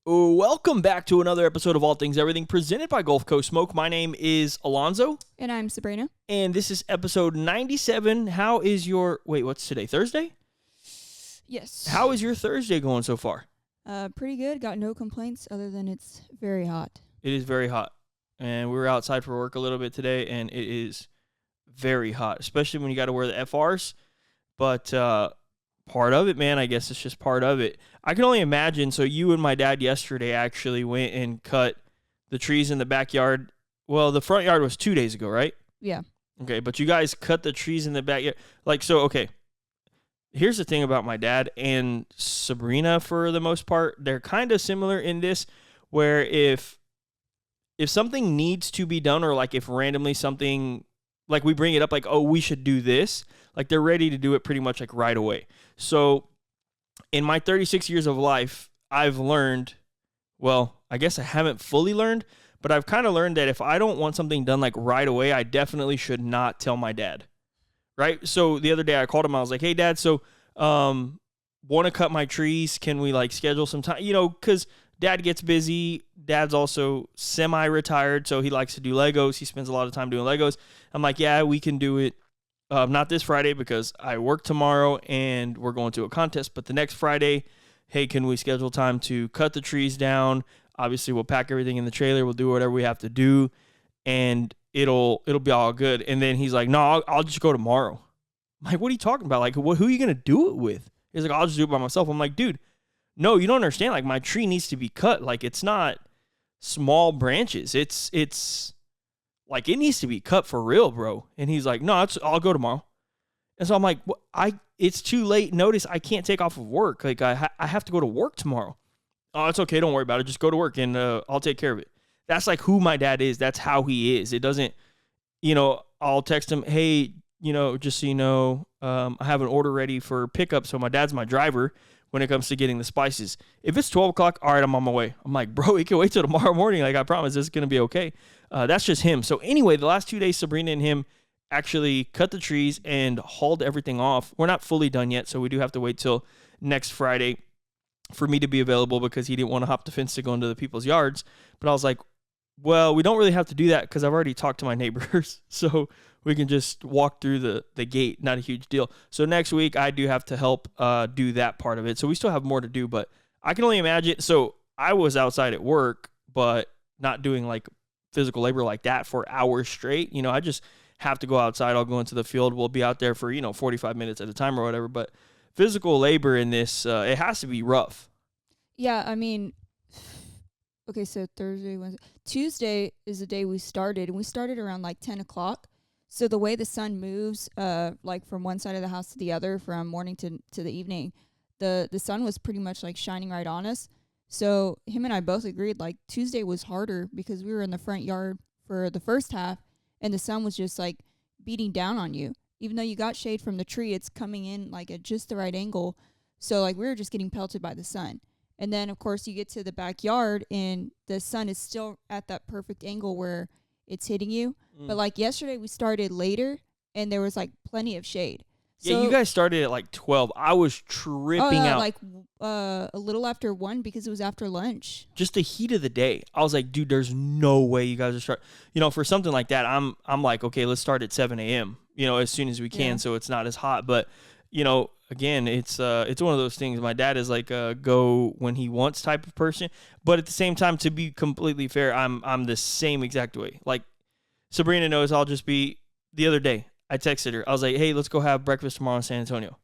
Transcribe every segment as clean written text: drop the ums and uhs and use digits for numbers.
Welcome back to another episode of All Things Everything presented by Gulf Coast Smoke. My name is Alonzo. And I'm Sabrina. And this is episode 97. How is your... Wait, what's today? Thursday? Yes. How is your Thursday going so far? Pretty good. Got no complaints other than it's very hot. It is very hot. And we were outside for work a little bit today, and it is very hot, especially when you got to wear the FRs. But part of it, man, I guess it's just part of it. I can only imagine. So you and my dad yesterday actually went and cut the trees in the backyard. Well, the front yard was 2 days ago, right? Yeah. Okay, but you guys cut the trees in the backyard. Okay. Here's the thing about my dad and Sabrina for the most part. They're kind of similar in this, where if something needs to be done, or like if randomly something, like we bring it up, like, oh, we should do this, like they're ready to do it pretty much like right away. So in my 36 years of life, I've learned, well, I guess I haven't fully learned, but I've kind of learned that if I don't want something done like right away, I definitely should not tell my dad, right? So the other day I called him, I was like, hey, Dad, so want to cut my trees? Can we like schedule some time? You know, because Dad gets busy. Dad's also semi-retired, so he likes to do Legos. He spends a lot of time doing Legos. I'm like, yeah, we can do it. Not this Friday because I work tomorrow and we're going to a contest. But the next Friday, hey, can we schedule time to cut the trees down? Obviously, we'll pack everything in the trailer. We'll do whatever we have to do, and it'll be all good. And then he's like, no, I'll just go tomorrow. I'm like, what are you talking about? Like, who are you going to do it with? He's like, I'll just do it by myself. I'm like, dude, no, you don't understand. Like, my tree needs to be cut. Like, it's not small branches. It's like, it needs to be cut for real, bro. And he's like, no, I'll go tomorrow. And so I'm like, it's too late notice. I can't take off of work. Like, I have to go to work tomorrow. Oh, it's okay. Don't worry about it. Just go to work and I'll take care of it. That's like who my dad is. That's how he is. It doesn't, I'll text him, hey, just so you know, I have an order ready for pickup. So my dad's my driver when it comes to getting the spices. If it's 12 o'clock, all right, I'm on my way. I'm like, bro, you can wait till tomorrow morning. Like, I promise this is going to be okay. That's just him. So anyway, the last 2 days, Sabrina and him actually cut the trees and hauled everything off. We're not fully done yet, so we do have to wait till next Friday for me to be available because he didn't want to hop the fence to go into the people's yards. But I was like, well, we don't really have to do that because I've already talked to my neighbors. So we can just walk through the gate. Not a huge deal. So next week, I do have to help do that part of it. So we still have more to do, but I can only imagine. So I was outside at work, but not doing like physical labor like that for hours straight. I just have to go outside. I'll go into the field. We'll be out there for, 45 minutes at a time or whatever. But physical labor in this, it has to be rough. Yeah, I mean, okay, so Thursday, Wednesday. Tuesday is the day we started, and we started around like 10 o'clock. So the way the sun moves, like from one side of the house to the other, from morning to the evening, the sun was pretty much like shining right on us. So him and I both agreed like Tuesday was harder because we were in the front yard for the first half, and the sun was just like beating down on you. Even though you got shade from the tree, it's coming in like at just the right angle. So like we were just getting pelted by the sun. And then of course you get to the backyard and the sun is still at that perfect angle where it's hitting you. But like yesterday we started later and there was like plenty of shade. Yeah, you guys started at like 12. I was tripping out. Like a little after 1 because it was after lunch. Just the heat of the day. I was like, dude, there's no way you guys are start. For something like that, I'm like, okay, let's start at 7 a.m. As soon as we can, so it's not as hot. But again, it's one of those things. My dad is like a go when he wants type of person, but at the same time, to be completely fair, I'm the same exact way. Like Sabrina knows, I'll just be. The other day, I texted her. I was like, hey, let's go have breakfast tomorrow in San Antonio.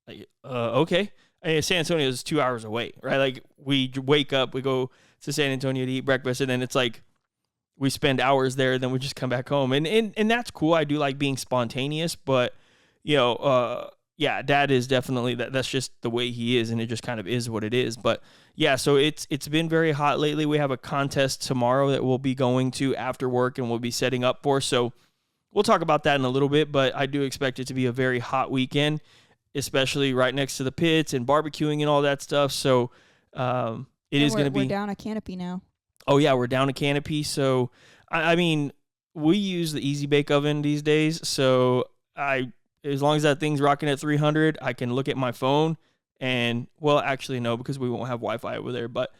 Like, okay. San Antonio is 2 hours away, right? Like, we wake up, we go to San Antonio to eat breakfast, and then it's like we spend hours there, then we just come back home. And that's cool. I do like being spontaneous, but, yeah, Dad is definitely, that's just the way he is, and it just kind of is what it is. But, yeah, so it's been very hot lately. We have a contest tomorrow that we'll be going to after work and we'll be setting up for, so we'll talk about that in a little bit, but I do expect it to be a very hot weekend, especially right next to the pits and barbecuing and all that stuff. So it is going to be. We're down a canopy now. Oh, yeah, we're down a canopy. So, I mean, we use the Easy Bake Oven these days. So as long as that thing's rocking at 300, I can look at my phone and, well, actually, no, because we won't have Wi-Fi over there. But,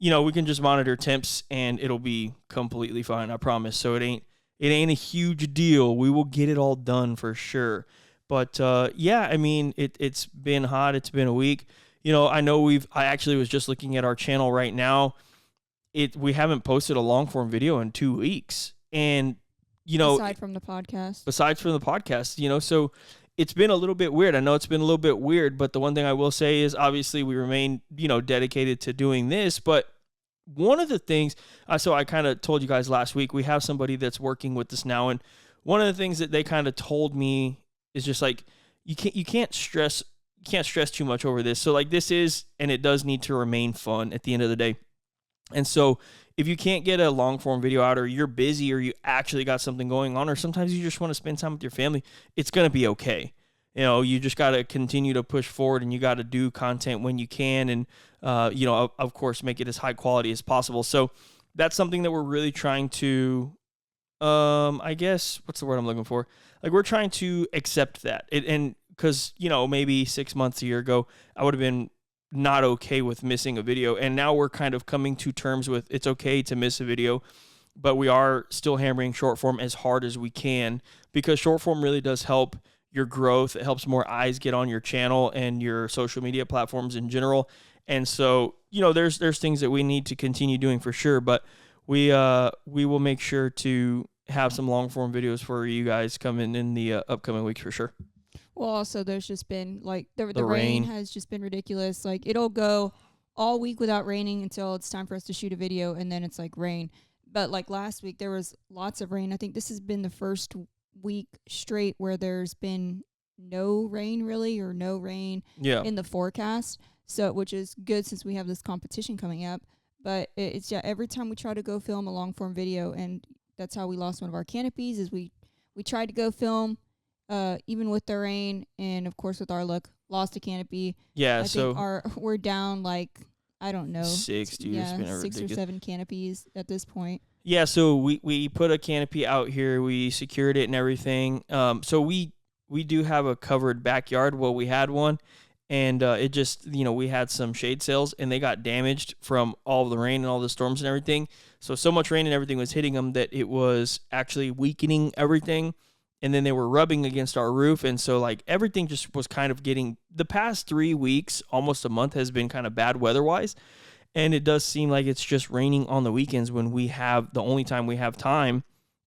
we can just monitor temps and it'll be completely fine. I promise. So it ain't a huge deal. We will get it all done for sure. But yeah, I mean, it's been hot. It's been a week. I know I actually was just looking at our channel right now. We haven't posted a long form video in 2 weeks. And, Aside from the podcast. So it's been a little bit weird. I know it's been a little bit weird, but the one thing I will say is obviously we remain, dedicated to doing this. But one of the things, so I kind of told you guys last week, we have somebody that's working with us now. And one of the things that they kind of told me is just like, you can't stress too much over this. So like this is, and it does need to remain fun at the end of the day. And so if you can't get a long form video out, or you're busy, or you actually got something going on, or sometimes you just want to spend time with your family, it's going to be okay. You just got to continue to push forward, and you got to do content when you can. And, of course, make it as high quality as possible. So that's something that we're really trying to, I guess, what's the word I'm looking for? Like, we're trying to accept that. And because, maybe 6 months, a year ago, I would have been not okay with missing a video. And now we're kind of coming to terms with it's okay to miss a video, but we are still hammering short form as hard as we can, because short form really does help your growth. It helps more eyes get on your channel and your social media platforms in general. And so, there's things that we need to continue doing for sure, but we will make sure to have some long form videos for you guys coming in the upcoming weeks for sure. Well, also, there's just been, like, the rain has just been ridiculous. Like, it'll go all week without raining until it's time for us to shoot a video, and then it's, like, rain. But, like, last week, there was lots of rain. I think this has been the first week straight where there's been no rain, really, or no rain in the forecast. So, which is good since we have this competition coming up. But it's, every time we try to go film a long-form video, and that's how we lost one of our canopies, is we tried to go film even with the rain, and of course with our luck, lost a canopy. Yeah, I think we're down like, I don't know, 6 or 7 canopies at this point. Yeah, so we put a canopy out here, we secured it and everything. So we do have a covered backyard. Well, we had one, and it just, we had some shade sails, and they got damaged from all the rain and all the storms and everything. So much rain and everything was hitting them that it was actually weakening everything. And then they were rubbing against our roof. And so, like, everything just was kind of getting, the past 3 weeks, almost a month, has been kind of bad weather-wise. And it does seem like it's just raining on the weekends when we have, the only time we have time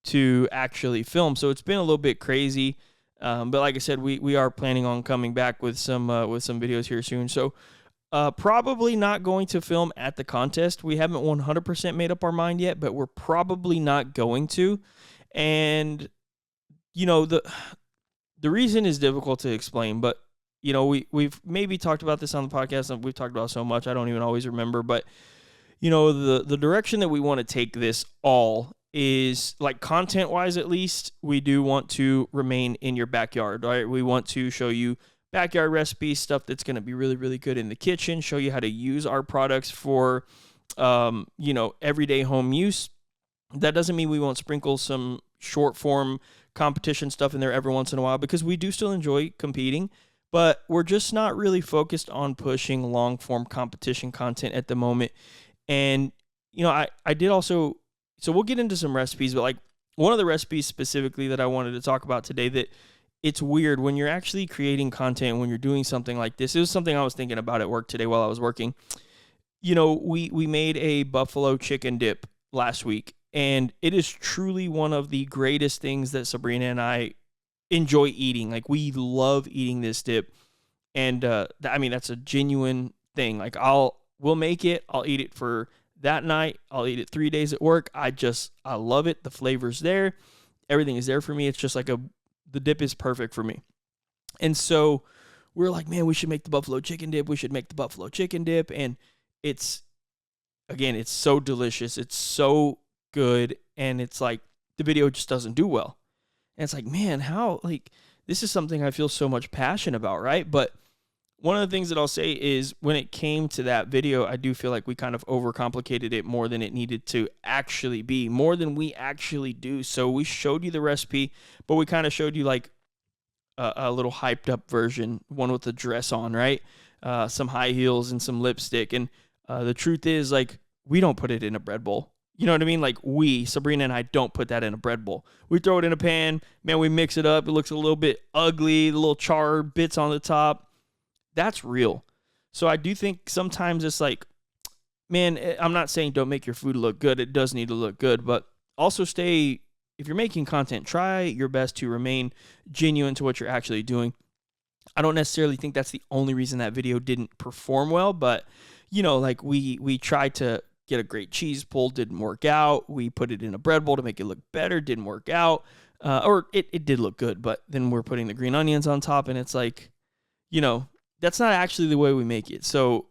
to actually film. So it's been a little bit crazy. But like I said, we are planning on coming back with some videos here soon. So probably not going to film at the contest. We haven't 100% made up our mind yet, but we're probably not going to. And the reason is difficult to explain, but we've maybe talked about this on the podcast, and we've talked about so much I don't even always remember. But the direction that we want to take this all is, like, content wise, at least, we do want to remain in your backyard, right? We want to show you backyard recipes, stuff that's going to be really, really good in the kitchen, show you how to use our products for everyday home use. That doesn't mean we won't sprinkle some short form competition stuff in there every once in a while, because we do still enjoy competing, but we're just not really focused on pushing long form competition content at the moment. And I did also, so we'll get into some recipes, but like one of the recipes specifically that I wanted to talk about today, that it's weird when you're actually creating content, when you're doing something like this. It was something I was thinking about at work today while I was working. We made a buffalo chicken dip last week, and it is truly one of the greatest things that Sabrina and I enjoy eating. Like, we love eating this dip. And that's a genuine thing. Like, we'll make it. I'll eat it for that night. I'll eat it 3 days at work. I love it. The flavor's there. Everything is there for me. It's just like the dip is perfect for me. And so we're like, man, we should make the buffalo chicken dip. We should make the buffalo chicken dip. And it's so delicious. It's so good. And it's like, the video just doesn't do well. And it's like, man, how, like, this is something I feel so much passion about, right? But one of the things that I'll say is, when it came to that video, I do feel like we kind of overcomplicated it more than it needed to actually be, more than we actually do. So we showed you the recipe, but we kind of showed you like a little hyped up version, one with a dress on, right? Some high heels and some lipstick. And the truth is, like, we don't put it in a bread bowl. You know what I mean? Like Sabrina and I don't put that in a bread bowl. We throw it in a pan, man, we mix it up. It looks a little bit ugly, the little charred bits on the top. That's real. So I do think sometimes it's like, man, I'm not saying don't make your food look good. It does need to look good, but also if you're making content, try your best to remain genuine to what you're actually doing. I don't necessarily think that's the only reason that video didn't perform well, but like we tried to get a great cheese pull, didn't work out. We put it in a bread bowl to make it look better, didn't work out. Or it did look good, but then we're putting the green onions on top, and it's like, that's not actually the way we make it. So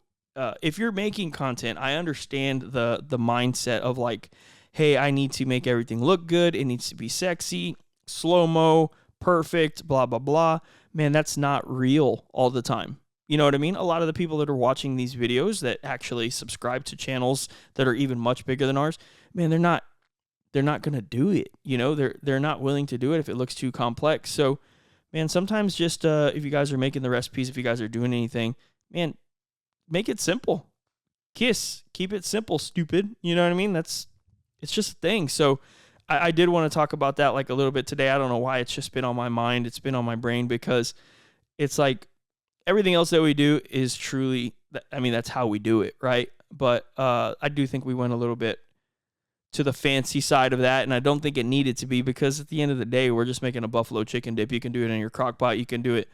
if you're making content, I understand the mindset of like, hey, I need to make everything look good. It needs to be sexy, slow-mo, perfect, blah, blah, blah. Man, that's not real all the time. You know what I mean? A lot of the people that are watching these videos that actually subscribe to channels that are even much bigger than ours, man, they're not going to do it. They're not willing to do it if it looks too complex. So, man, sometimes just if you guys are making the recipes, if you guys are doing anything, man, make it simple. Keep it simple, stupid. You know what I mean? It's just a thing. So I did want to talk about that like a little bit today. I don't know why it's just been on my mind. It's been on my brain because it's like everything else that we do is truly, that's how we do it, right? But I do think we went a little bit to the fancy side of that, and I don't think it needed to be, because at the end of the day, we're just making a buffalo chicken dip. You can do it in your crock pot. You can do it,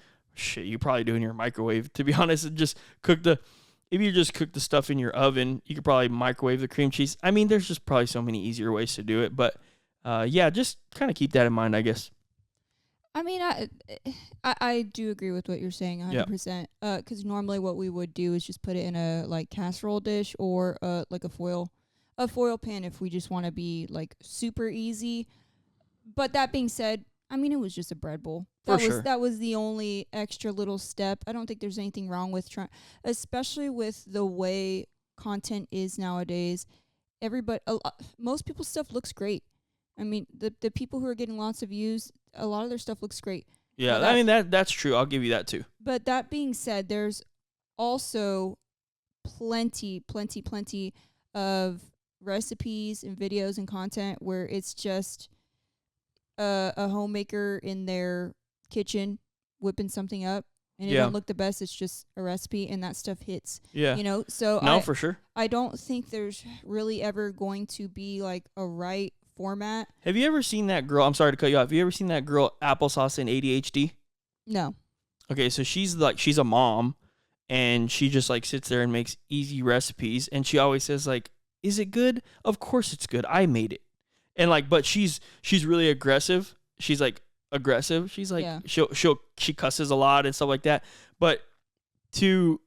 you probably do it in your microwave, to be honest, and just if you just cook the stuff in your oven, you could probably microwave the cream cheese. There's just probably so many easier ways to do it, but just kind of keep that in mind, I guess. I do agree with what you're saying 100%. Because normally what we would do is just put it in a like casserole dish or like a foil pan if we just want to be like super easy. But that being said, it was just a bread bowl. That was the only extra little step. I don't think there's anything wrong with trying, especially with the way content is nowadays. Most people's stuff looks great. The people who are getting lots of views, a lot of their stuff looks great. Yeah, that's true. I'll give you that too. But that being said, there's also plenty of recipes and videos and content where it's just a homemaker in their kitchen whipping something up, and it don't look the best. It's just a recipe, and that stuff hits. Yeah. So for sure. I don't think there's really ever going to be like a right format. Have you ever seen that girl? I'm sorry to cut you off. Have you ever seen that girl, Applesauce and ADHD? No. Okay, so she's a mom, and she just like sits there and makes easy recipes, and she always says like, "Is it good? Of course it's good. I made it." And like, but she's really aggressive. She's like aggressive. She's like she cusses a lot and stuff like that. But to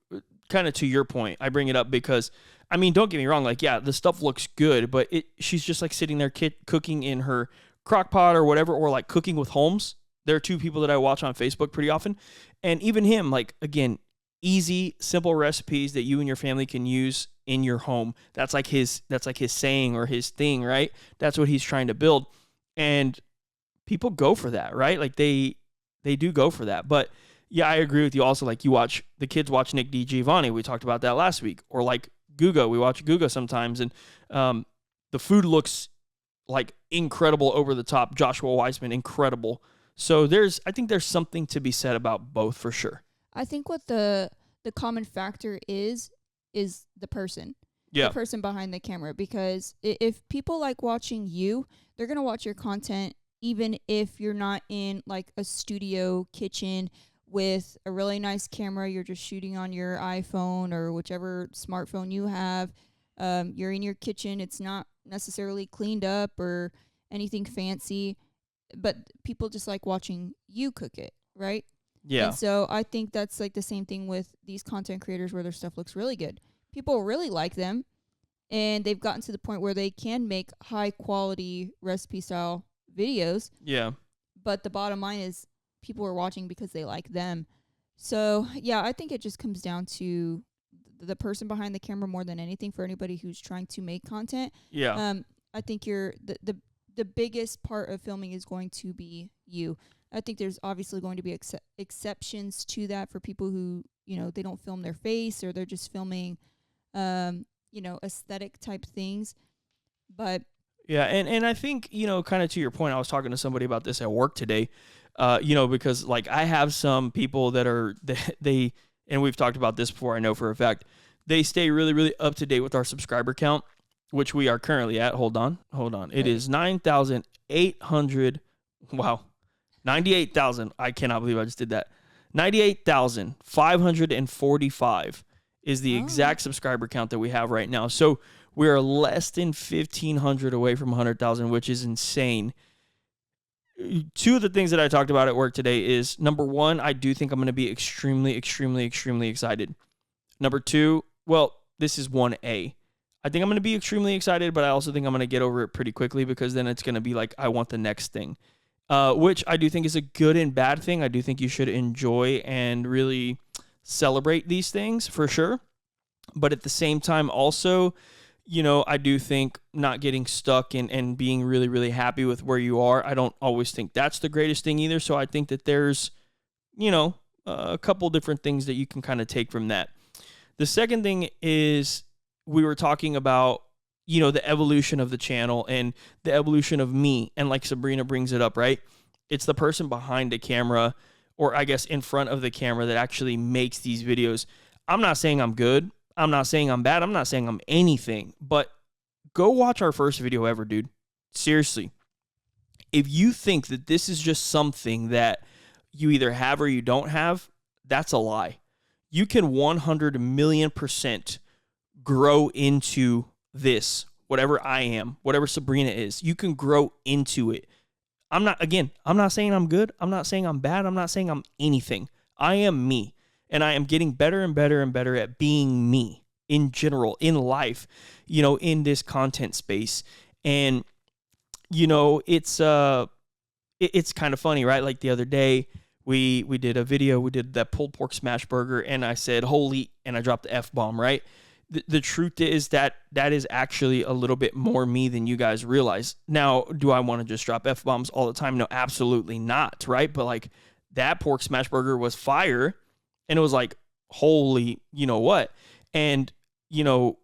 your point, I bring it up because don't get me wrong. Like, yeah, the stuff looks good, but she's just like sitting there cooking in her crock pot or whatever, or like cooking with Holmes. There are two people that I watch on Facebook pretty often, and even him, like, again, easy, simple recipes that you and your family can use in your home. That's like his saying or his thing, right? That's what he's trying to build, and people go for that, right? Like they do go for that. But yeah, I agree with you. Also, like the kids watch Nick DiGiovanni. We talked about that last week, or like Guga. We watch Guga sometimes, and the food looks like incredible, over the top. Joshua Weissman, incredible. So I think there's something to be said about both for sure. I think what the common factor is the person. Yeah. The person behind the camera. Because if people like watching you, they're going to watch your content even if you're not in like a studio kitchen with a really nice camera. You're just shooting on your iPhone or whichever smartphone you have. You're in your kitchen. It's not necessarily cleaned up or anything fancy, but people just like watching you cook it, right? Yeah. And so I think that's like the same thing with these content creators where their stuff looks really good. People really like them, and they've gotten to the point where they can make high quality recipe style videos. Yeah. But the bottom line is people are watching because they like them. So, yeah, I think it just comes down to the person behind the camera more than anything for anybody who's trying to make content. Yeah. I think the biggest part of filming is going to be you. I think there's obviously going to be exceptions to that for people who, they don't film their face, or they're just filming, aesthetic type things. But Yeah, and I think, kind of to your point, I was talking to somebody about this at work today, because like I have some people that are, they, and we've talked about this before, I know for a fact, they stay really, really up to date with our subscriber count, which we are currently at. Hold on. It is 9,800. Wow. 98,000. I cannot believe I just did that. 98,545 is the exact subscriber count that we have right now. So we're less than 1,500 away from 100,000, which is insane. Two of the things that I talked about at work today is, number one, I do think I'm going to be extremely, extremely, extremely excited. Number two, well, this is 1A. I think I'm going to be extremely excited, but I also think I'm going to get over it pretty quickly, because then it's going to be like, I want the next thing, which I do think is a good and bad thing. I do think you should enjoy and really celebrate these things for sure. But at the same time, also, I do think not getting stuck and being really, really happy with where you are, I don't always think that's the greatest thing either. So I think that there's, a couple different things that you can kind of take from that. The second thing is, we were talking about, the evolution of the channel and the evolution of me. And like Sabrina brings it up, right? It's the person behind the camera, or I guess in front of the camera, that actually makes these videos. I'm not saying I'm good. I'm not saying I'm bad. I'm not saying I'm anything, but go watch our first video ever, dude. Seriously. If you think that this is just something that you either have or you don't have, that's a lie. You can 100 million% grow into this, whatever I am, whatever Sabrina is. You can grow into it. I'm not saying I'm good. I'm not saying I'm bad. I'm not saying I'm anything. I am me. And I am getting better and better and better at being me in general, in life, in this content space. And, it's kind of funny, right? Like the other day, we did a video, we did that pulled pork smash burger, and I said, holy, and I dropped the F-bomb, right? The truth is that is actually a little bit more me than you guys realize. Now, do I want to just drop F-bombs all the time? No, absolutely not, right? But like, that pork smash burger was fire. And it was like, holy, you know what? And,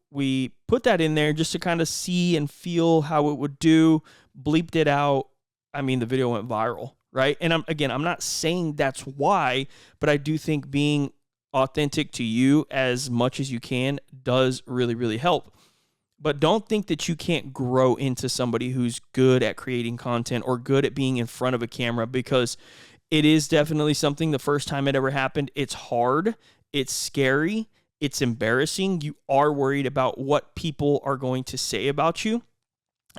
we put that in there just to kind of see and feel how it would do, bleeped it out. I mean, the video went viral, right? And I'm not saying that's why, but I do think being authentic to you as much as you can does really, really help. But don't think that you can't grow into somebody who's good at creating content or good at being in front of a camera, because it is definitely something. The first time it ever happened, it's hard, it's scary, it's embarrassing. You are worried about what people are going to say about you.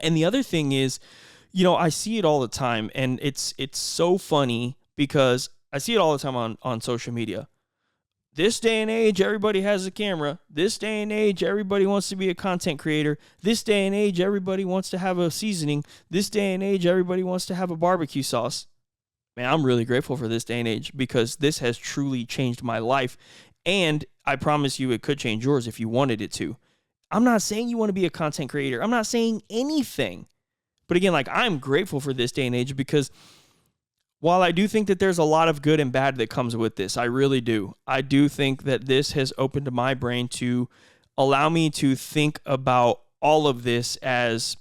And the other thing is, I see it all the time, and it's so funny because I see it all the time on social media. This day and age, everybody has a camera. This day and age, everybody wants to be a content creator. This day and age, everybody wants to have a seasoning. This day and age, everybody wants to have a barbecue sauce. Man, I'm really grateful for this day and age, because this has truly changed my life. And I promise you it could change yours if you wanted it to. I'm not saying you want to be a content creator. I'm not saying anything. But again, like, I'm grateful for this day and age, because while I do think that there's a lot of good and bad that comes with this, I really do. I do think that this has opened my brain to allow me to think about all of this as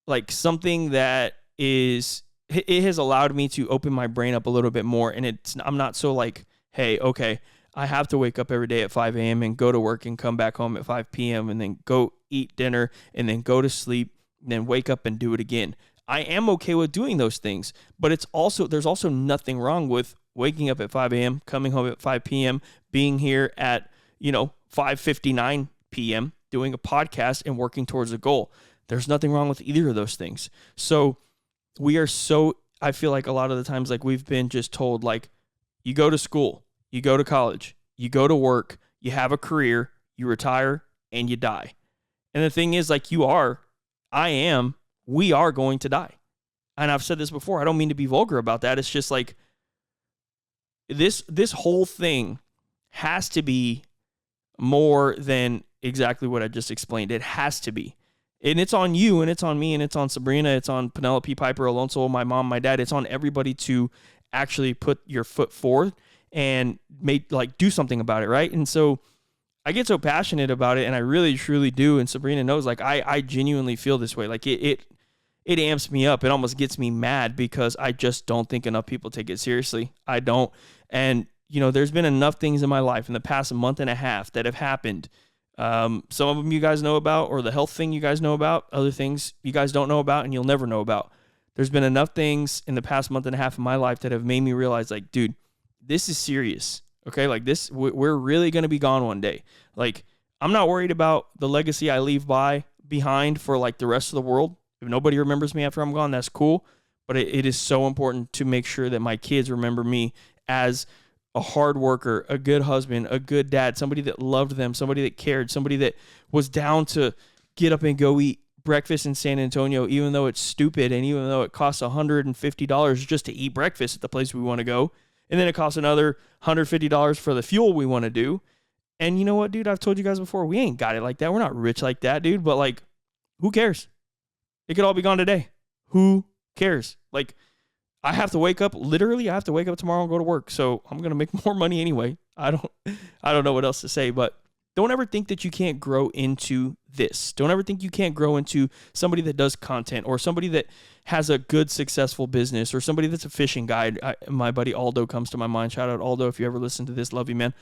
like something that is... It has allowed me to open my brain up a little bit more, and I'm not so like, hey, okay, I have to wake up every day at 5 a.m. and go to work and come back home at 5 p.m. and then go eat dinner and then go to sleep and then wake up and do it again. I am okay with doing those things, but there's also nothing wrong with waking up at 5 a.m., coming home at 5 p.m., being here at, 5:59 p.m., doing a podcast and working towards a goal. There's nothing wrong with either of those things. So I feel like a lot of the times, like, we've been just told, like, you go to school, you go to college, you go to work, you have a career, you retire, and you die. And the thing is, like, we are going to die. And I've said this before, I don't mean to be vulgar about that. It's just like, this whole thing has to be more than exactly what I just explained. It has to be. And it's on you, and it's on me, and it's on Sabrina, it's on Penelope, Piper, Alonso, my mom, my dad. It's on everybody to actually put your foot forward and do something about it, right? And so I get so passionate about it, and I really truly do. And Sabrina knows, like, I genuinely feel this way. Like it amps me up. It almost gets me mad because I just don't think enough people take it seriously. I don't. And, there's been enough things in my life in the past month and a half that have happened. Some of them you guys know about, or the health thing you guys know about, other things you guys don't know about and you'll never know about. There's been enough things in the past month and a half of my life that have made me realize, like, dude, this is serious. Okay. Like this, we're really going to be gone one day. Like, I'm not worried about the legacy I leave behind for like the rest of the world. If nobody remembers me after I'm gone, that's cool. But it is so important to make sure that my kids remember me as a hard worker, a good husband, a good dad, somebody that loved them, somebody that cared, somebody that was down to get up and go eat breakfast in San Antonio, even though it's stupid and even though it costs $150 just to eat breakfast at the place we want to go. And then it costs another $150 for the fuel we want to do. And you know what, dude? I've told you guys before, we ain't got it like that. We're not rich like that, dude. But, like, who cares? It could all be gone today. Who cares? Like, I have to wake up. Literally, I have to wake up tomorrow and go to work. So I'm gonna make more money anyway. I don't know what else to say. But don't ever think that you can't grow into this. Don't ever think you can't grow into somebody that does content or somebody that has a good, successful business or somebody that's a fishing guide. My buddy Aldo comes to my mind. Shout out Aldo if you ever listen to this. Love you, man.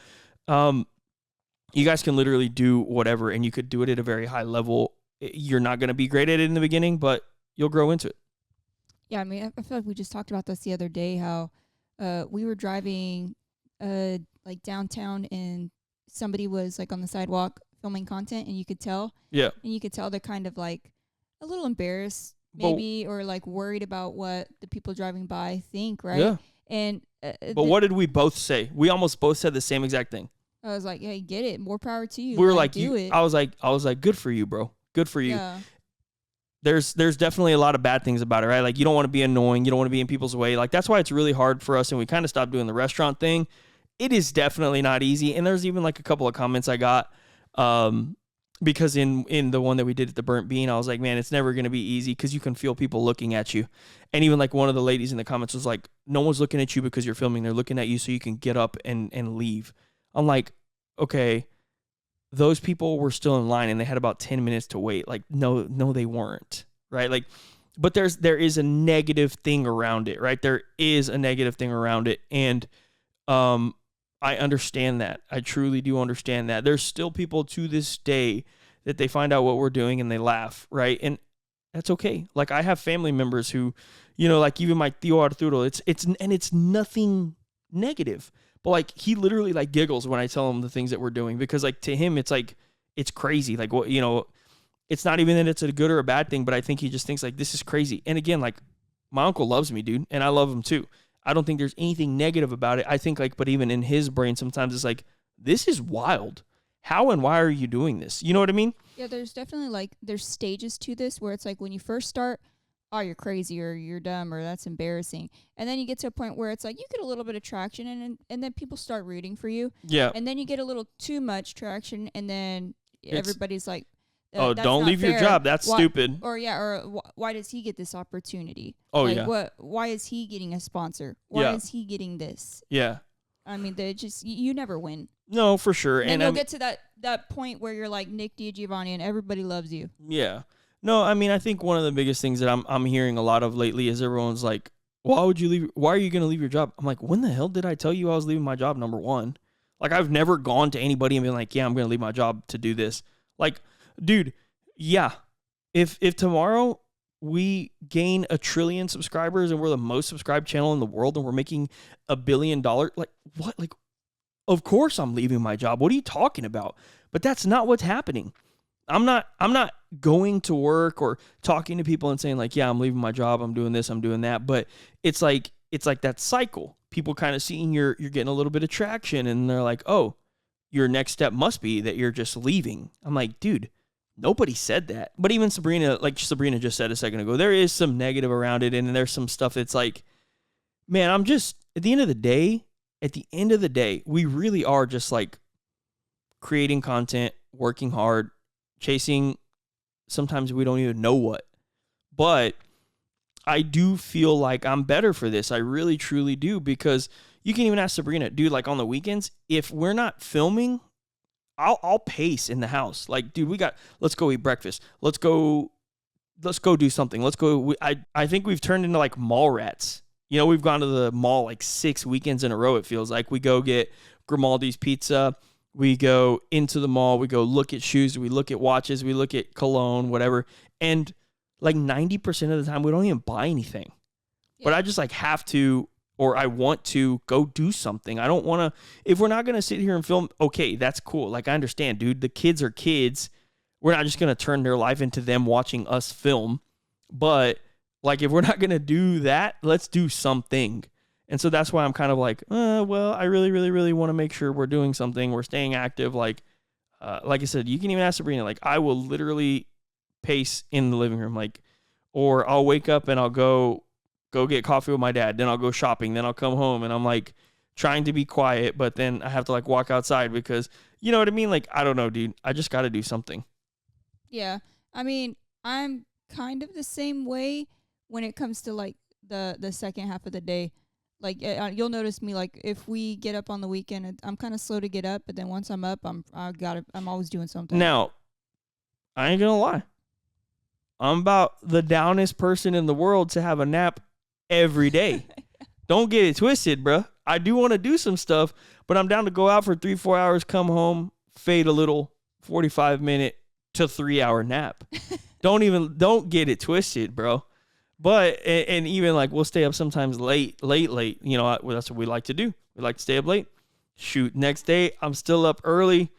You guys can literally do whatever, and you could do it at a very high level. You're not going to be great at it in the beginning, but you'll grow into it. Yeah, I mean, I feel like we just talked about this the other day, how we were driving like downtown and somebody was like on the sidewalk filming content, and you could tell. Yeah. And you could tell they're kind of like a little embarrassed maybe, or like worried about what the people driving by think, right? Yeah. And but what did we both say? We almost both said the same exact thing. I was like, "Hey, get it. More power to you." We were like, do it. I was like, good for you, bro. Good for you. Yeah. There's definitely a lot of bad things about it, right? Like, you don't want to be annoying. You don't want to be in people's way. Like, that's why it's really hard for us, and we kind of stopped doing the restaurant thing. It is definitely not easy. And there's even like a couple of comments I got because in the one that we did at the Burnt Bean, I was like, man, it's never going to be easy because you can feel people looking at you. And even like one of the ladies in the comments was like, no one's looking at you because you're filming. They're looking at you so you can get up and leave. I'm like, okay, those people were still in line and they had about 10 minutes to wait. Like, no, they weren't, right? Like, but there is a negative thing around it, right? There is a negative thing around it. And I understand that. I truly do understand that. There's still people to this day that they find out what we're doing and they laugh, right? And that's okay. Like, I have family members who, like even my Tío Arturo, it's nothing negative. But like, he literally like giggles when I tell him the things that we're doing because like to him it's like it's crazy. Like, what, it's not even that it's a good or a bad thing, but I think he just thinks like this is crazy. And again, like, my uncle loves me, dude, and I love him too. I don't think there's anything negative about it. I think like, but even in his brain, sometimes it's like, this is wild. How and why are you doing this? You know what I mean? Yeah, there's definitely like, there's stages to this where it's like when you first start, oh, you're crazy or you're dumb or that's embarrassing. And then you get to a point where it's like you get a little bit of traction and then people start rooting for you. Yeah. And then you get a little too much traction and then everybody's like, oh, that's don't not leave fair. your job. That's stupid. Or why does he get this opportunity? Oh, like, yeah. Why is he getting a sponsor? Why is he getting this? Yeah. I mean, they just you never win. No, for sure. And you'll get to that point where you're like Nick DiGiovanni and everybody loves you. Yeah. No, I mean, I think one of the biggest things that I'm hearing a lot of lately is everyone's like, why are you going to leave your job? I'm like, when the hell did I tell you I was leaving my job, number one? Like, I've never gone to anybody and been like, yeah, I'm going to leave my job to do this. Like, dude, yeah. If tomorrow we gain 1 trillion subscribers and we're the most subscribed channel in the world and we're making $1 billion, like, what? Like, of course I'm leaving my job. What are you talking about? But that's not what's happening. I'm not going to work or talking to people and saying like, yeah, I'm leaving my job, I'm doing this, I'm doing that. But it's like that cycle. People kind of seeing you're getting a little bit of traction and they're like, oh, your next step must be that you're just leaving. I'm like, dude, nobody said that. But even Sabrina, like Sabrina just said a second ago, there is some negative around it. And there's some stuff that's like, man, I'm just, at the end of the day, we really are just like creating content, working hard, chasing, sometimes we don't even know what. But I do feel like I'm better for this. I really, truly do, because you can even ask Sabrina, dude, like on the weekends, if we're not filming, I'll pace in the house. Like, dude, let's go eat breakfast. Let's go do something. Let's go. I think we've turned into like mall rats. We've gone to the mall like 6 weekends in a row. It feels like we go get Grimaldi's pizza. We go into the mall. We go look at shoes. We look at watches. We look at cologne, whatever. And like 90% of the time, we don't even buy anything. Yeah. But I just like have to, or I want to go do something. I don't want to, if we're not going to sit here and film, okay, that's cool. Like, I understand, dude. The kids are kids. We're not just going to turn their life into them watching us film. But like, if we're not going to do that, let's do something. And so that's why I'm kind of like, well, I really, really, really want to make sure we're doing something. We're staying active. Like I said, you can even ask Sabrina. Like, I will literally pace in the living room. Like, or I'll wake up and I'll go get coffee with my dad. Then I'll go shopping. Then I'll come home and I'm like trying to be quiet, but then I have to like walk outside because, you know what I mean? Like, I don't know, dude. I just got to do something. Yeah. I mean, I'm kind of the same way when it comes to like the second half of the day. Like, you'll notice me, like, if we get up on the weekend, I'm kind of slow to get up, but then once I'm up, I'm always doing something. Now, I ain't gonna lie. I'm about the downest person in the world to have a nap every day. Don't get it twisted, bro. I do want to do some stuff, but I'm down to go out for 3-4 hours, come home, fade a little 45-minute to 3-hour nap. Don't get it twisted, bro. But, and even like we'll stay up sometimes late. You know, that's what we like to do. We like to stay up late. Shoot, next day, I'm still up early.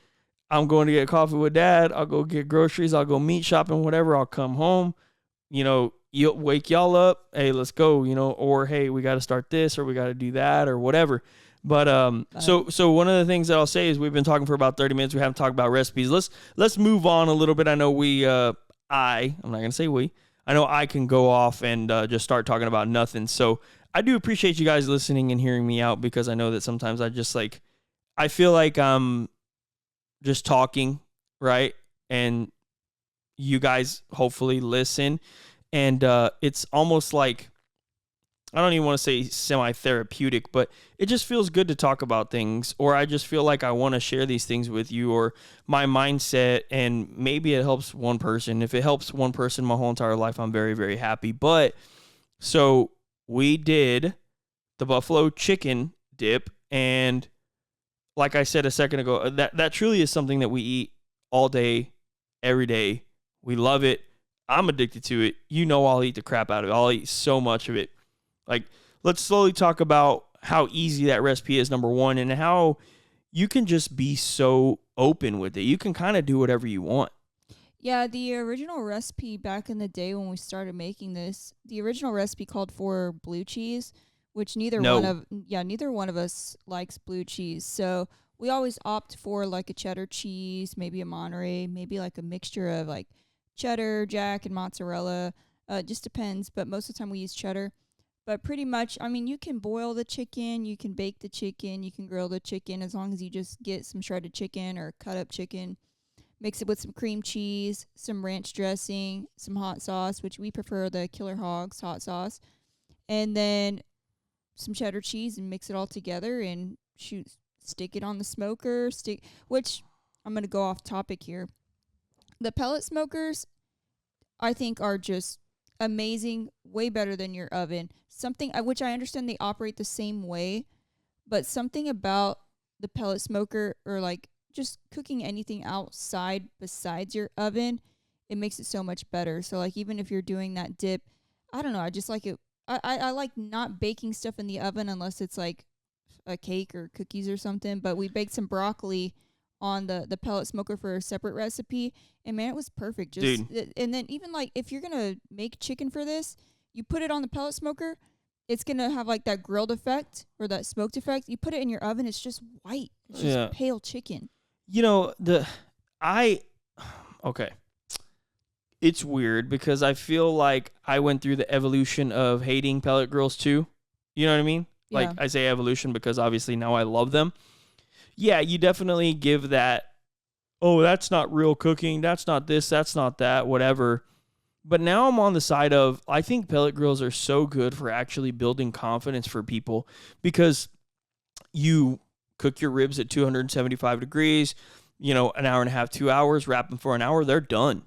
I'm going to get coffee with dad. I'll go get groceries. I'll go meat shopping, whatever. I'll come home. You know, you'll wake y'all up. Hey, let's go, you know, or hey, we got to start this or we got to do that or whatever. But so one of the things that I'll say is we've been talking for about 30 minutes. We haven't talked about recipes. Let's move on a little bit. I know I'm not going to say we. I know I can go off and just start talking about nothing. So I do appreciate you guys listening and hearing me out because I know that sometimes I feel like I'm just talking, right? And you guys hopefully listen. And it's almost like, I don't even want to say semi-therapeutic, but it just feels good to talk about things, or I just feel like I want to share these things with you, or my mindset, and maybe it helps one person. If it helps one person my whole entire life, I'm very, very happy. But so we did the buffalo chicken dip, and like I said a second ago, that truly is something that we eat all day, every day. We love it. I'm addicted to it. You know, I'll eat the crap out of it. I'll eat so much of it. Like, let's slowly talk about how easy that recipe is, number one, and how you can just be so open with it. You can kind of do whatever you want. Yeah, the original recipe back in the day when we started making this, the original recipe called for blue cheese, which neither one of us likes blue cheese. So we always opt for like a cheddar cheese, maybe a Monterey, maybe like a mixture of like cheddar, jack, and mozzarella. It just depends, but most of the time we use cheddar. But pretty much, I mean, you can boil the chicken, you can bake the chicken, you can grill the chicken, as long as you just get some shredded chicken or cut up chicken. Mix it with some cream cheese, some ranch dressing, some hot sauce, which we prefer the Killer Hogs hot sauce, and then some cheddar cheese, and mix it all together and stick it on the smoker. Which I'm going to go off topic here. The pellet smokers, I think, are just amazing, way better than your oven. Something which I understand they operate the same way, but something about the pellet smoker, or like just cooking anything outside besides your oven, it makes it so much better. So like, even if you're doing that dip, I don't know, I just like it. I like not baking stuff in the oven unless it's like a cake or cookies or something. But we baked some broccoli on the pellet smoker for a separate recipe, and man, it was perfect. And then even like, if you're gonna make chicken for this, you put it on the pellet smoker, it's gonna have like that grilled effect or that smoked effect. You put it in your oven, it's just white. It's just pale chicken. You know, okay. It's weird because I feel like I went through the evolution of hating pellet grills too. You know what I mean? Yeah. Like, I say evolution because obviously now I love them. Yeah, you definitely give that, oh, that's not real cooking, that's not this, that's not that, whatever. But now I'm on the side of, I think pellet grills are so good for actually building confidence for people, because you cook your ribs at 275 degrees, an hour and a half, 2 hours, wrap them for an hour, they're done,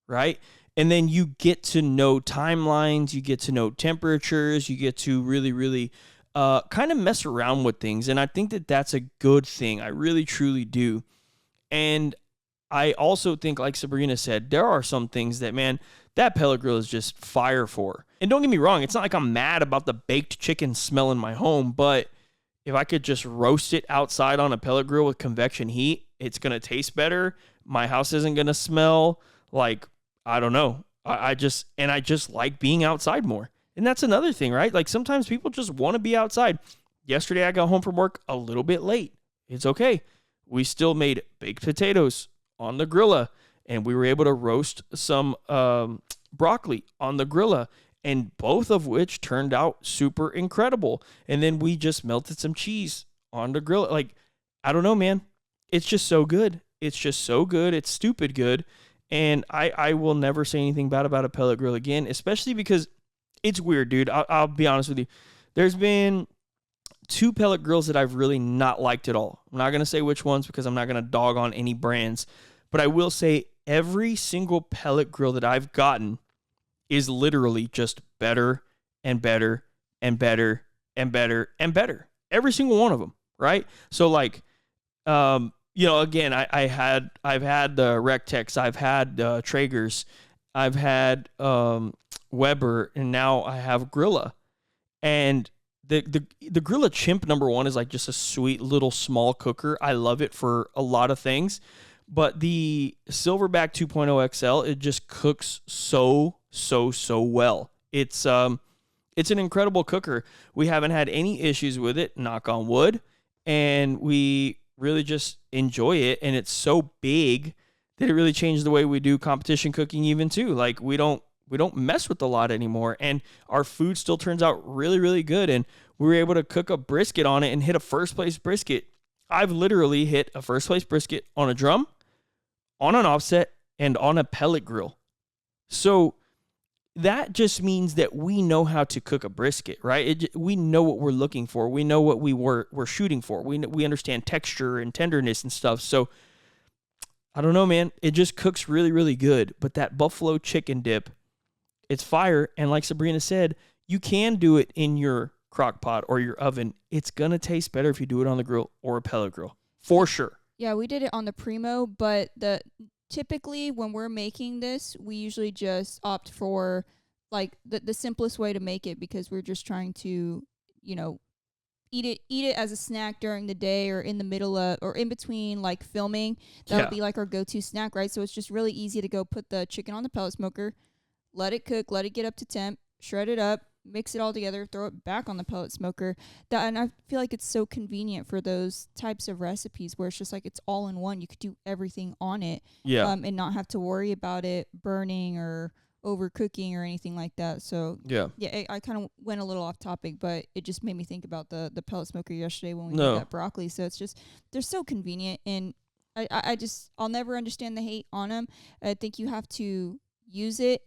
right? And then you get to know timelines, you get to know temperatures, you get to really, really kind of mess around with things. And I think that that's a good thing. I really, truly do. And I also think, like Sabrina said, there are some things that, man, that pellet grill is just fire for. And don't get me wrong, it's not like I'm mad about the baked chicken smell in my home, but if I could just roast it outside on a pellet grill with convection heat, it's going to taste better. My house isn't going to smell like, I don't know. I just like being outside more. And that's another thing, right? Like sometimes people just want to be outside. Yesterday, I got home from work a little bit late. It's okay. We still made baked potatoes on the grilla, and we were able to roast some broccoli on the grilla, and both of which turned out super incredible. And then we just melted some cheese on the grill. Like, I don't know, man. It's just so good. It's just so good. It's stupid good. And I will never say anything bad about a pellet grill again, especially because it's weird, dude. I'll be honest with you. There's been 2 pellet grills that I've really not liked at all. I'm not going to say which ones because I'm not going to dog on any brands. But I will say every single pellet grill that I've gotten is literally just better and better and better and better and better. Every single one of them, right? So like, again, I've had the Rectex, I've had Traeger's, I've had Weber, and now I have Grilla. And the Grilla Chimp #1 is like just a sweet little small cooker. I love it for a lot of things. But the Silverback 2.0 XL, it just cooks so well. It's an incredible cooker. We haven't had any issues with it, knock on wood, and we really just enjoy it. And it's so big that it really changed the way we do competition cooking even too. Like we don't mess with a lot anymore, and our food still turns out really, really good. And we were able to cook a brisket on it and hit a first place brisket. I've literally hit a first place brisket on a drum, on an offset, and on a pellet grill. So that just means that we know how to cook a brisket, right? We know what we're looking for. We know what we're shooting for. We understand texture and tenderness and stuff. So I don't know, man. It just cooks really, really good. But that buffalo chicken dip, it's fire. And like Sabrina said, you can do it in your crock pot or your oven. It's going to taste better if you do it on the grill or a pellet grill, for sure. Yeah, we did it on the Primo, but typically when we're making this, we usually just opt for like the simplest way to make it because we're just trying to, eat it as a snack during the day or in the middle of or in between like filming. That would be like our go-to snack, right? So it's just really easy to go put the chicken on the pellet smoker, let it cook, let it get up to temp, shred it up, mix it all together, throw it back on the pellet smoker. And I feel like it's so convenient for those types of recipes where it's just like it's all in one. You could do everything on it, and not have to worry about it burning or overcooking or anything like that. So I kind of went a little off topic, but it just made me think about the pellet smoker yesterday when we made that broccoli. So it's just they're so convenient, and I'll never understand the hate on them. I think you have to use it.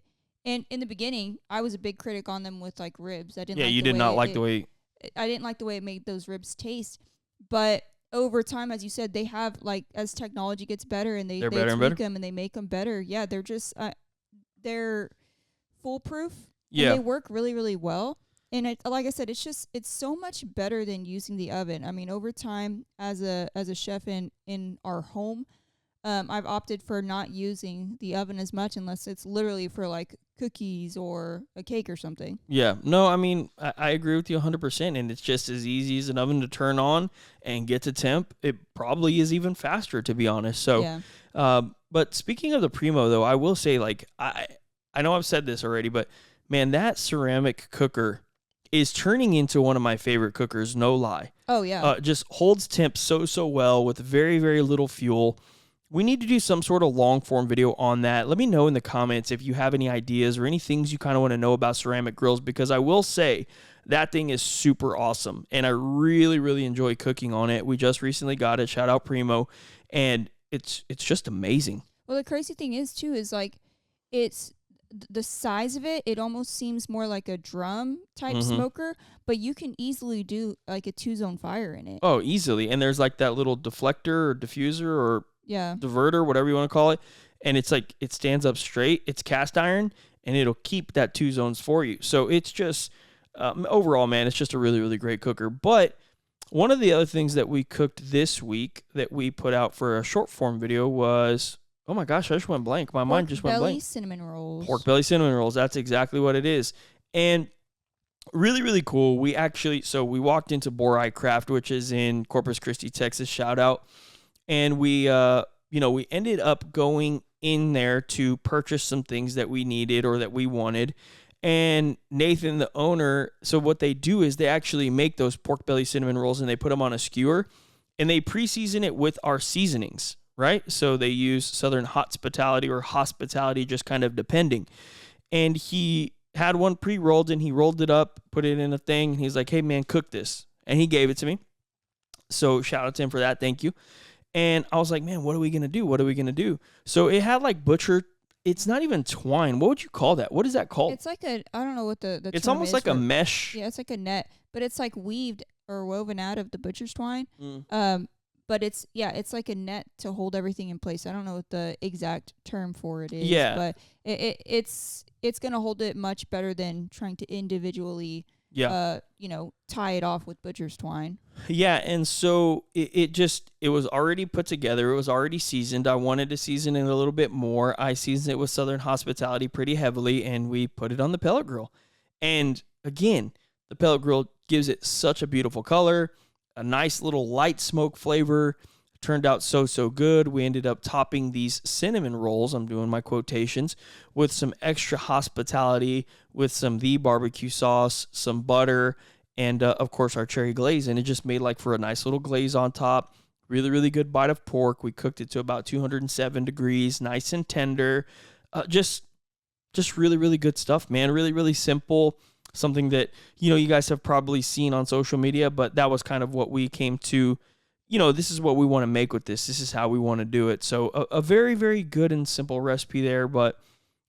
And in the beginning, I was a big critic on them with like ribs. I didn't like the way it made those ribs taste. But over time, as you said, they have like as technology gets better and they tweak them and they make them better. Yeah, they're just they're foolproof. Yeah, and they work really, really well. And like I said, it's so much better than using the oven. I mean, over time, as a chef in our home, I've opted for not using the oven as much unless it's literally for like cookies or a cake or something. Yeah. No, I mean, I agree with you 100%. And it's just as easy as an oven to turn on and get to temp. It probably is even faster, to be honest. So, but speaking of the Primo, though, I will say, like, I know I've said this already, but man, that ceramic cooker is turning into one of my favorite cookers, no lie. Oh, yeah. Just holds temp so well with very, very little fuel. We need to do some sort of long-form video on that. Let me know in the comments if you have any ideas or any things you kind of want to know about ceramic grills, because I will say that thing is super awesome, and I really, really enjoy cooking on it. We just recently got it. Shout out Primo, and it's just amazing. Well, the crazy thing is, too, is like it's the size of it, it almost seems more like a drum type smoker, but you can easily do like a 2-zone fire in it. Oh, easily. And there's like that little deflector or diffuser or Yeah. diverter, whatever you want to call it. And it's like, it stands up straight. It's cast iron, and it'll keep that 2 zones for you. So it's just, overall, man, it's just a really, really great cooker. But one of the other things that we cooked this week that we put out for a short form video was, oh my gosh, I just went blank. My mind just went blank. Cinnamon rolls. Pork belly cinnamon rolls. That's exactly what it is. And really, really cool. We walked into Borai Craft, which is in Corpus Christi, Texas. Shout out. And we ended up going in there to purchase some things that we needed or that we wanted. And Nathan, the owner, so what they do is they actually make those pork belly cinnamon rolls, and they put them on a skewer, and they pre-season it with our seasonings, right? So they use Southern Hospitality or Hospitality, just kind of depending. And he had one pre-rolled, and he rolled it up, put it in a thing, and he's like, hey, man, cook this. And he gave it to me. So shout out to him for that. Thank you. And I was like, man, what are we going to do? What are we going to do? So it had like butcher. It's not even twine. What would you call that? What is that called? It's like I don't know what the it's term almost is like a mesh. Yeah, it's like a net, but it's like weaved or woven out of the butcher's twine. Mm. But it's like a net to hold everything in place. I don't know what the exact term for it is. Yeah. But it's going to hold it much better than trying to individually tie it off with butcher's twine. Yeah, and so it was already put together. It was already seasoned. I wanted to season it a little bit more. I seasoned it with Southern Hospitality pretty heavily, and we put it on the pellet grill. And again, the pellet grill gives it such a beautiful color, a nice little light smoke flavor. Turned out so good. We ended up topping these cinnamon rolls, I'm doing my quotations, with some extra hospitality, with some the barbecue sauce, some butter, and of course our cherry glaze. And it just made like for a nice little glaze on top. Really, really good bite of pork. We cooked it to about 207 degrees, nice and tender. Just really, really good stuff, man. Really, really simple. Something that, you guys have probably seen on social media, but that was kind of what we came to. This is what we want to make with this. This is how we want to do it. So a very, very good and simple recipe there. But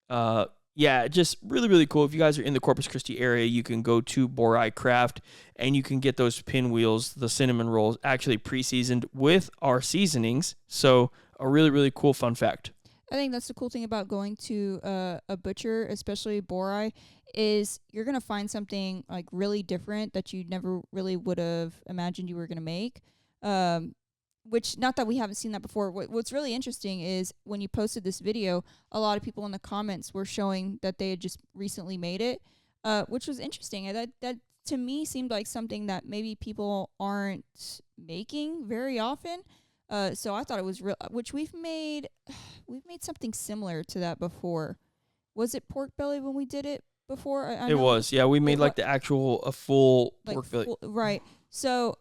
just really, really cool. If you guys are in the Corpus Christi area, you can go to Borai Craft and you can get those pinwheels, the cinnamon rolls, actually pre-seasoned with our seasonings. So a really, really cool fun fact. I think that's the cool thing about going to a butcher, especially Borai, is you're going to find something like really different that you never really would have imagined you were going to make. Which, not that we haven't seen that before. What's really interesting is when you posted this video, a lot of people in the comments were showing that they had just recently made it, which was interesting. That to me seemed like something that maybe people aren't making very often. So I thought it was real. Which we've made something similar to that before. Was it pork belly when we did it before? It was, yeah. We made like the actual a full pork belly, right? So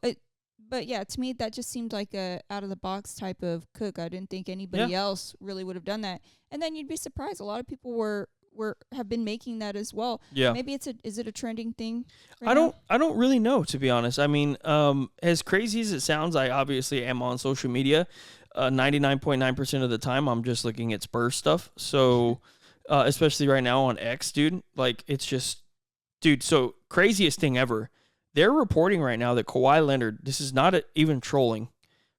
But yeah, to me that just seemed like a out of the box type of cook. I didn't think anybody else really would have done that. And then you'd be surprised, a lot of people have been making that as well. Yeah. Maybe is it a trending thing? I don't really know, to be honest. I mean, as crazy as it sounds, I obviously am on social media. 99.9% of the time I'm just looking at Spurs stuff. So especially right now on X, dude, like it's just so craziest thing ever. They're reporting right now that Kawhi Leonard, this is not even trolling.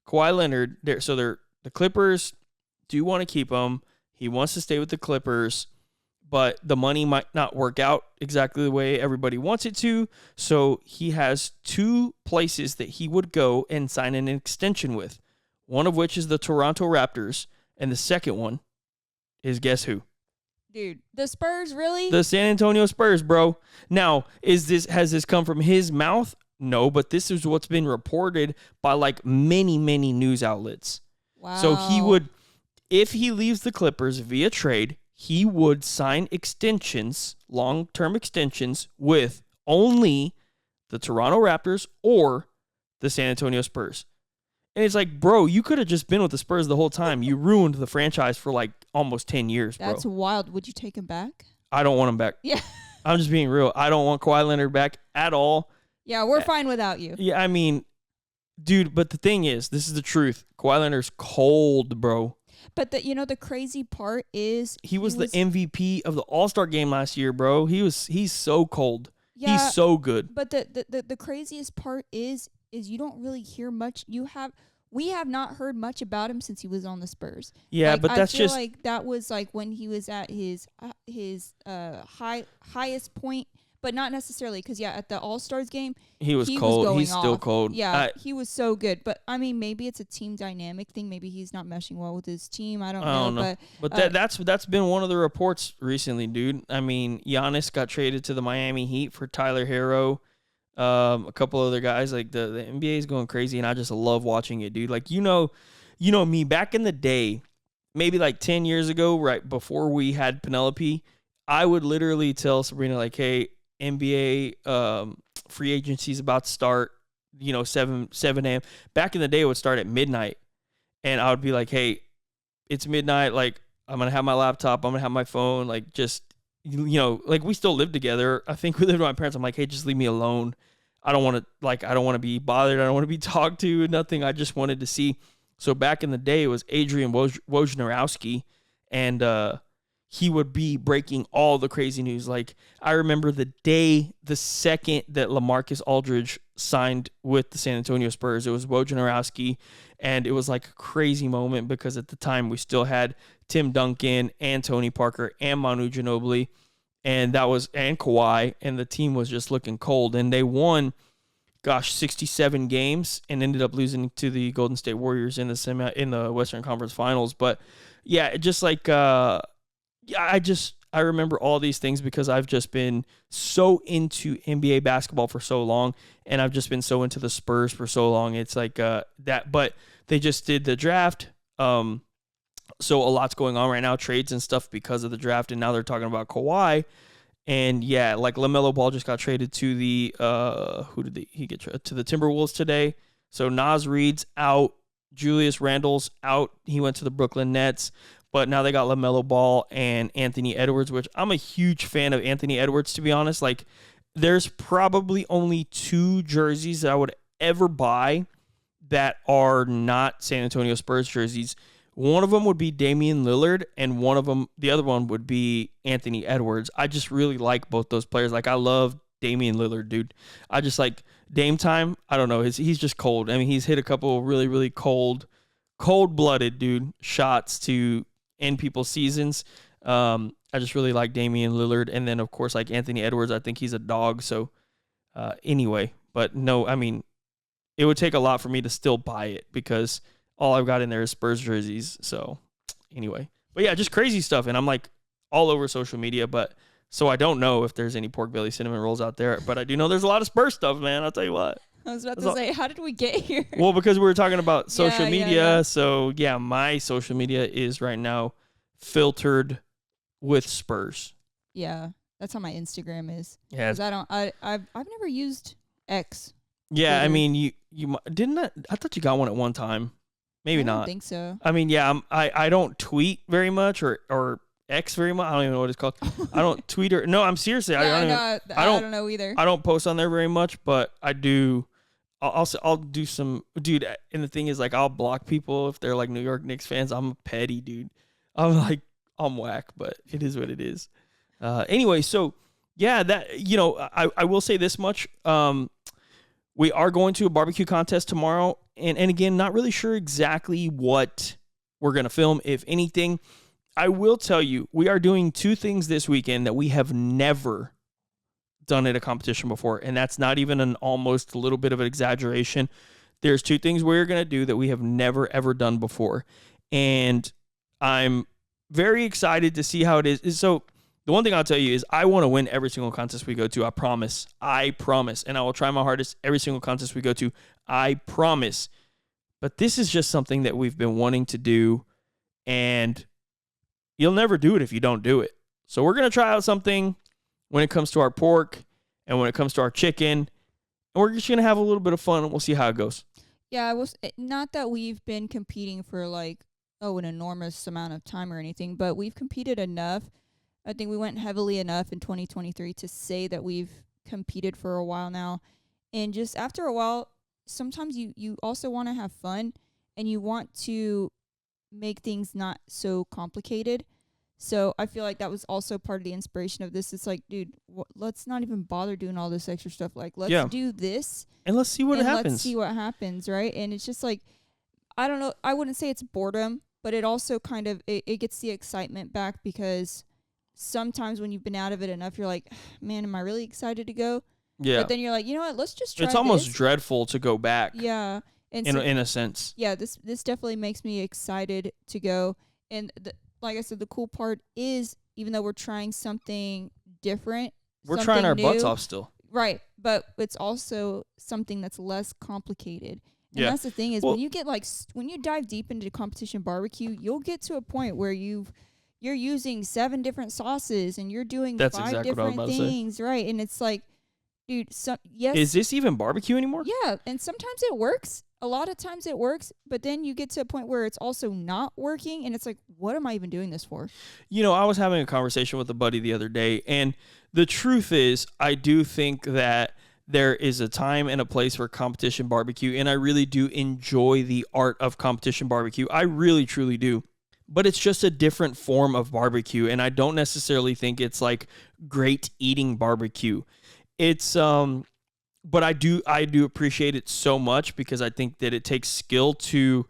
Kawhi Leonard, the Clippers do want to keep him. He wants to stay with the Clippers, but the money might not work out exactly the way everybody wants it to. So he has 2 places that he would go and sign an extension with. One of which is the Toronto Raptors, and the second one is guess who? Dude, the Spurs, really? The San Antonio Spurs, bro. Now, has this come from his mouth? No, but this is what's been reported by like many, many news outlets. Wow. So he would, if he leaves the Clippers via trade, he would sign extensions, long-term extensions, with only the Toronto Raptors or the San Antonio Spurs. And it's like, bro, you could have just been with the Spurs the whole time. You ruined the franchise for like almost 10 years, bro. That's wild. Would you take him back? I don't want him back. Yeah. I'm just being real. I don't want Kawhi Leonard back at all. Yeah, we're fine without you. Yeah, I mean, dude, but the thing is, this is the truth. Kawhi Leonard's cold, bro. But the crazy part is he was the MVP of the All-Star game last year, bro. He's so cold. Yeah, he's so good. But the craziest part is you don't really hear much. we have not heard much about him since he was on the Spurs. Yeah, Like, but that's I feel just like that was like when he was at his highest point, but not necessarily because at the All Stars game he was he cold. was going He's still off. cold. Yeah, he was so good. But I mean, maybe it's a team dynamic thing. Maybe he's not meshing well with his team. I don't know. But that's been one of the reports recently, dude. I mean, Giannis got traded to the Miami Heat for Tyler Hero. A couple other guys. Like the NBA is going crazy, and I just love watching it, dude. Like you know me back in the day, maybe like 10 years ago, right before we had Penelope, I would literally tell Sabrina like, "Hey, NBA free agency is about to start. 7 a.m." Back in the day, it would start at midnight, and I would be like, "Hey, it's midnight. Like I'm gonna have my laptop. I'm gonna have my phone. Like just." Like we still live together. I think we lived with my parents. I'm like, hey, just leave me alone. I don't want to be bothered. I don't want to be talked to. Nothing. I just wanted to see. So back in the day, it was Adrian Wojnarowski, and he would be breaking all the crazy news. Like I remember the second that LaMarcus Aldridge signed with the San Antonio Spurs, it was Wojnarowski, and it was like a crazy moment because at the time we still had Tim Duncan and Tony Parker and Manu Ginobili, and Kawhi, and the team was just looking cold. And they won, 67 games and ended up losing to the Golden State Warriors in the Western Conference Finals. But yeah, just like I remember all these things because I've just been so into NBA basketball for so long, and I've just been so into the Spurs for so long. It's like that, but they just did the draft. So a lot's going on right now, trades and stuff because of the draft, and now they're talking about Kawhi. And yeah, like LaMelo Ball just got traded to the who did he get to the Timberwolves today. So Naz Reid's out, Julius Randle's out. He went to the Brooklyn Nets, but now they got LaMelo Ball and Anthony Edwards, which I'm a huge fan of Anthony Edwards, to be honest. Like there's probably only 2 jerseys that I would ever buy that are not San Antonio Spurs jerseys. One of them would be Damian Lillard, and the other one would be Anthony Edwards. I just really like both those players. Like I love Damian Lillard, dude. I just like Dame time. I don't know. He's just cold. I mean, he's hit a couple really, really cold-blooded, dude, shots to end people's seasons. I just really like Damian Lillard, and then of course like Anthony Edwards. I think he's a dog. So anyway, but no, I mean, it would take a lot for me to still buy it because all I've got in there is Spurs jerseys. So anyway, but yeah, just crazy stuff. And I'm like all over social media, but so I don't know if there's any pork belly cinnamon rolls out there, but I do know there's a lot of Spurs stuff, man. I'll tell you what. I was about to say, how did we get here? Well, because we were talking about social media. Yeah. So yeah, my social media is right now filtered with Spurs. Yeah, that's how my Instagram is. Yeah. I've never used X. Yeah, Twitter. I mean, you didn't. I thought you got one at one time. Maybe not. I don't think so. I mean, yeah, I don't tweet very much or X very much. I don't even know what it's called. I don't tweet or no. I'm seriously. I don't know either. I don't post on there very much, but I do. I'll do some, dude. And the thing is, like, I'll block people if they're like New York Knicks fans. I'm a petty dude. I'm whack, but it is what it is. Anyway, so yeah, that I will say this much. We are going to a barbecue contest tomorrow. And again, not really sure exactly what we're going to film, if anything. I will tell you, we are doing 2 things this weekend that we have never done at a competition before. And that's not even almost a little bit of an exaggeration. There's 2 things we're going to do that we have never, ever done before. And I'm very excited to see how it is. So the one thing I'll tell you is I want to win every single contest we go to. I promise. And I will try my hardest every single contest we go to. I promise. But this is just something that we've been wanting to do, and you'll never do it if you don't do it. So we're going to try out something when it comes to our pork and when it comes to our chicken, and we're just going to have a little bit of fun, and we'll see how it goes. Yeah, not that we've been competing for like, an enormous amount of time or anything, but we've competed enough. I think we went heavily enough in 2023 to say that we've competed for a while now. And just after a while, sometimes you also want to have fun and you want to make things not so complicated. So I feel like that was also part of the inspiration of this. It's like, dude, let's not even bother doing all this extra stuff. Like, let's do this. And let's see what happens. Let's see what happens, right? And it's just like, I don't know. I wouldn't say it's boredom, but it also kind of it gets the excitement back, because sometimes when you've been out of it enough, you're like, man, am I really excited to go? Yeah. But then you're like, you know what? Let's just try It's almost this. dreadful to go back. Yeah. And in a sense. Yeah, this definitely makes me excited to go. And like I said, the cool part is, even though we're trying something different, We're trying our new, butts off still. Right, but it's also something that's less complicated. And Yeah. that's the thing is, when you get when you dive deep into competition barbecue, you'll get to a point where you're using 7 different sauces and you're doing That's 5 exactly what I was different about to say. things, right? And it's like, dude, yes. Is this even barbecue anymore? Yeah, and sometimes it works. A lot of times it works, but then you get to a point where it's also not working, and it's like, what am I even doing this for? You know, I was having a conversation with a buddy the other day, and the truth is, I do think that there is a time and a place for competition barbecue, and I really do enjoy the art of competition barbecue. I really, truly do. But it's just a different form of barbecue, and I don't necessarily think it's like great eating barbecue. It's but I do appreciate it so much, because I think that it takes skill to,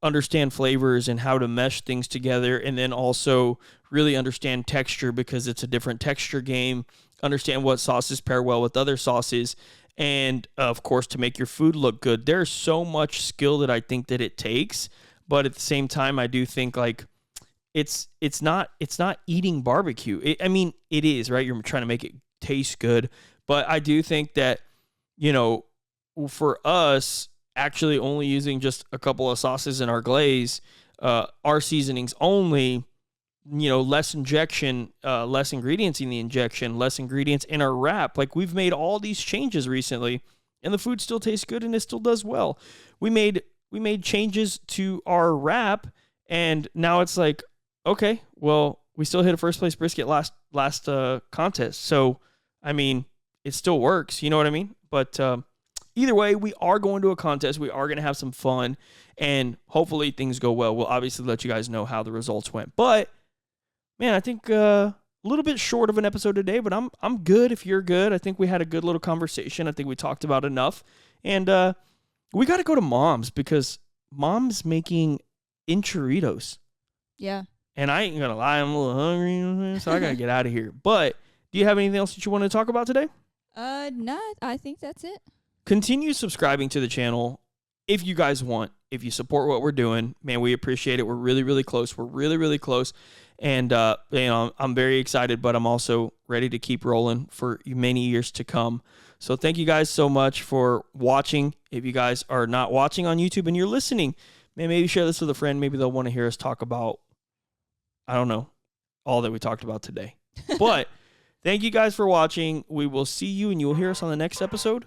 understand flavors and how to mesh things together, and then also really understand texture, because it's a different texture game. Understand what sauces pair well with other sauces, and of course to make your food look good. There's so much skill that I think that it takes, but at the same time I do think like it's not eating barbecue. It is, right? You're trying to make it taste good. But I do think that, for us, actually only using just a couple of sauces in our glaze, our seasonings only, less injection, less ingredients in the injection, less ingredients in our wrap. Like, we've made all these changes recently, and the food still tastes good and it still does well. We made changes to our wrap, and now it's like, okay, well, we still hit a first place brisket last contest. So, it still works, you know what I mean? But either way, we are going to a contest. We are going to have some fun, and hopefully things go well. We'll obviously let you guys know how the results went. But, man, I think a little bit short of an episode today, but I'm good if you're good. I think we had a good little conversation. I think we talked about enough. And we got to go to Mom's, because Mom's making enchiladas. Yeah. And I ain't going to lie, I'm a little hungry, so I got to get out of here. But do you have anything else that you want to talk about today? No, I think that's it. Continue subscribing to the channel if you guys want. If you support what we're doing, man, we appreciate it. We're really, really close. We're really, really close. And, I'm very excited, but I'm also ready to keep rolling for many years to come. So thank you guys so much for watching. If you guys are not watching on YouTube and you're listening, man, maybe share this with a friend. Maybe they'll want to hear us talk about, I don't know, all that we talked about today. But thank you guys for watching. We will see you, and you will hear us on the next episode.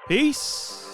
Peace.